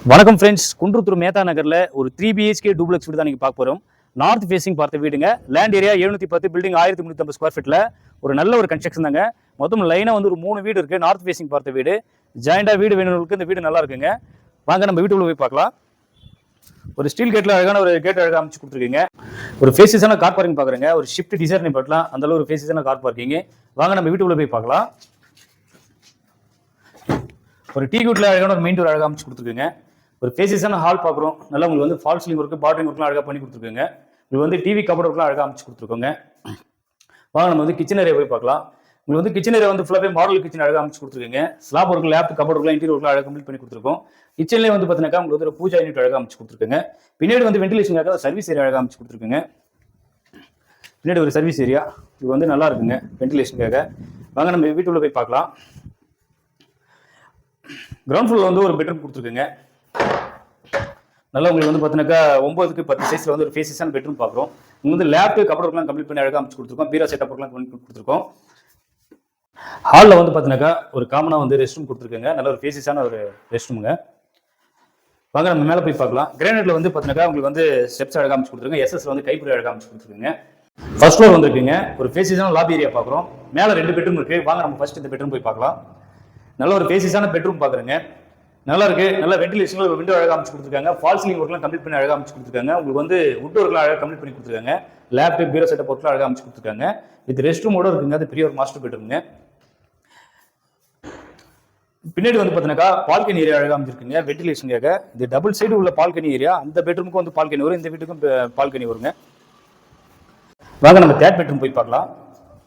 வணக்கம் ஃப்ரெண்ட்ஸ், குன்றத்தூர் மேத்தா நகரில் ஒரு 3 BHK டூப்ளெக்ஸ் வீடு தான் நீங்கள் பார்க்க போகிறோம். நார்த் ஃபேசிங் பார்த்த வீடுங்க. லேண்ட் ஏரியா 710, பில்டிங் 1350 ஸ்கொயர் ஃபீட்டில் ஒரு நல்ல ஒரு கன்ஸ்ட்ரக்ஷன் தாங்க. மொத்தம் லைனாக வந்து ஒரு 3 வீடு இருக்குது. நார்த் ஃபேசிங் பார்த்த வீடு, ஜாயிண்டாக வீடு வேணுங்களுக்கு இந்த வீடு நல்லா இருக்குங்க. வாங்க நம்ம வீட்டுக்குள்ள போய் பார்க்கலாம். ஒரு ஸ்டீல் கேட்டில் அழகான ஒரு கேட் அழகாக அமைச்சு கொடுத்துருக்கீங்க. ஒரு ஃபேஸஸான கார் பார்க்கிங் பார்க்குறேங்க. ஒரு ஷிஃப்ட் டிசைன் பார்க்கலாம். அந்தளவு ஒரு ஃபேஸஸான கார் பார்க்கிங். வாங்க நம்ம வீட்டுக்குள்ள போய் பார்க்கலாம். ஒரு டீ குட்ல அழகான ஒரு மெயின் டோர் அழகாக அமைச்சு கொடுத்துருக்குங்க. ஒரு ஃபேஸஸான ஹால் பார்க்குறோம். நல்லா உங்களுக்கு வந்து ஃபால் சீலிங் ஒர்க்கு, பாட்ரிங் ஒர்க்லாம் அழகாக பண்ணி கொடுத்துருக்குங்க. உங்களுக்கு வந்து டிவி கபோர்ட் ஒர்க்லாம் அழகாக அமைச்சு கொடுத்துருக்கோங்க. வாங்க நம்ம வந்து கிச்சன் ஏரியா போய் பார்க்கலாம். உங்களுக்கு வந்து கிச்சன் ஏரியா வந்து ஃபுல்லாகவே மாடல் கிச்சன் அழகாக அமைச்சு கொடுத்துருக்கீங்க. ஸ்லாப் ஒர்க், லேப், கபோர்ட் ஒர்க்லாம், இன்டீரியர் ஒர்க்லாம் அழகாக கம்ப்ளீட் பண்ணி கொடுத்துருக்கோம். கிச்சன்லேயே வந்து பார்த்தீங்கன்னா உங்களுக்கு வந்து ஒரு பூஜா யூனிட் அழகாக அமைச்சு கொடுத்துருக்குங்க. பின்னாடி வந்து வென்டிலேஷனுக்காக சர்வீஸ் ஏரியா அழகாக அமைச்சு கொடுத்துருக்குங்க. பின்னாடி ஒரு சர்வீஸ் ஏரியா இது வந்து நல்லா இருக்குங்க வென்டிலேஷனுக்காக. வாங்க நம்ம வீட்டுக்குள்ள போய் பார்க்கலாம். கிரவுண்ட் ஃப்ளோர் வந்து ஒரு பெட்ரூம் கொடுத்துருக்குங்க. நல்லா உங்களுக்கு வந்து பார்த்தீங்கன்னாக்கா 9க்கு 10 சைஸில் வந்து ஒரு ஃபேஸஸான பெட்ரூம் பார்க்குறோம். உங்களுக்கு வந்து லேப்டாப் கபோர்ட்லாம் கம்ப்ளீட் பண்ணி அழகாக அமைச்சு கொடுத்துருக்கோம். பீரா செட்டப் ஒர்க்லாம் பண்ணி கொடுத்துருக்கோம். ஹாலில் வந்து பார்த்தீங்கன்னாக்கா ஒரு காமனாக வந்து ரெஸ்ட் ரூம் கொடுத்துருக்குங்க. நல்ல ஒரு ஃபேஸஸான ஒரு ரெஸ்ட் ரூமுங்க. வாங்க நம்ம மேலே போய் பார்க்கலாம். கிரானைட்ல வந்து பார்த்தீங்கன்னாக்கா உங்களுக்கு வந்து ஸ்டெப்ஸ் அழகாக அமைச்சு கொடுத்துருங்க. எஸ்எஸ்ல வந்து கைப்பிடி அழகாக அமைச்சு கொடுத்துருக்குங்க. First floor வந்துருக்குங்க. ஒரு ஃபேஸஸான லாபி ஏரியா பார்க்குறோம். மேலே 2 பெட்ரூம் இருக்குது. வாங்க நம்ம ஃபர்ஸ்ட் இந்த பெட்ரூம் போய் பார்க்கலாம். நல்ல ஒரு ஃபேஸஸான பெட்ரூம் பார்க்குறேங்க. நல்லா இருக்கு. நல்ல வென்டிலேஷன், ஒரு விண்டோ அழகாக அமைச்சு கொடுத்துருக்காங்க. ஃபால் சீலிங் ஒர்க்லாம் கம்ப்ளீட் பண்ணி அழகாக அமைச்சு கொடுத்துருக்காங்க. உங்களுக்கு வந்து வுட் ஒர்க்லாம் அழகாக கம்ப்ளீட் பண்ணி கொடுத்துருக்காங்க. லேப்டாப், பீரோ செட்டப் ஒர்க்லாம் அழகாக அமைச்சு கொடுத்துருக்காங்க. வித் ரெஸ்ட் ரூமோட இருக்குங்க. அது பெரிய ஒரு மாஸ்டர் பெட்ரூம்ங்க. பின்னாடி வந்து பார்த்தீங்கன்னா பால்கனி ஏரியா அழகாக அமைச்சிருக்குங்க வென்டிலேஷனுக்காக. இது டபுள் சைடு உள்ள பால்கனி ஏரியா. அந்த பெட்ரூமுக்கும் வந்து பால்கனி வரும், இந்த வீட்டுக்கும் பால்கனி வருங்க. வாங்க நம்ம தேர்ட் பெட்ரூம் போய் பார்க்கலாம்.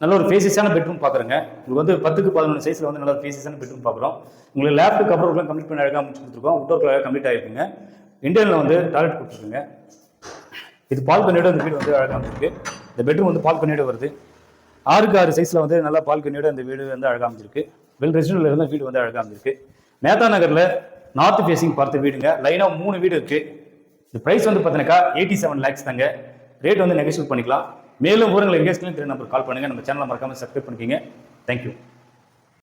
நல்ல ஒரு ஃபேஸஸான பெட்ரூம் பார்க்குறேங்க. உங்களுக்கு வந்து 10க்கு 11 சைஸில் வந்து நல்ல ஒரு ஃபேஸஸான பெட்ரூம் பார்க்குறோம். உங்களுக்கு லேப்டாப் கபோர்ட்லாம் கம்ப்ளீட் பண்ணி அழகாக அமைச்சு கொடுத்துருக்கோம். வுட் ஒர்க் அழகாக கம்ப்ளீட் ஆகிருக்குங்க. இண்டியனில் வந்து டாய்லெட் கொடுத்துருக்குங்க. இது பால்கனியோட இந்த வீடு வந்து அழகாக அமைச்சிருக்கு. இந்த பெட்ரூம் வந்து பால்கனியோட வருது. 6க்கு 6 சைஸில் வந்து நல்லா பால்கனியோட இந்த வீடு வந்து அழகாக அமைச்சிருக்கு. வெல் ரெசிடென்ட்ல இருந்த வீடு வந்து அழகாக அமைச்சிருக்கு. மேத்தா நகரில் நார்த் ஃபேசிங் பார்த்த வீடுங்க. லைனாக 3 வீடு இருக்குது. இந்த ப்ரைஸ் வந்து பார்த்தீங்கன்னாக்கா 87 lakhs தாங்க. ரேட் வந்து நெகோஷியேட் பண்ணிக்கலாம். மேலும் விவரங்கள் எங்கேயும் நம்பர் கால் பண்ணுங்கள். நம்ம சேனலை மறக்காமல் சப்ஸ்கிரைப் பண்ணிக்கோங்க. தேங்க்யூ.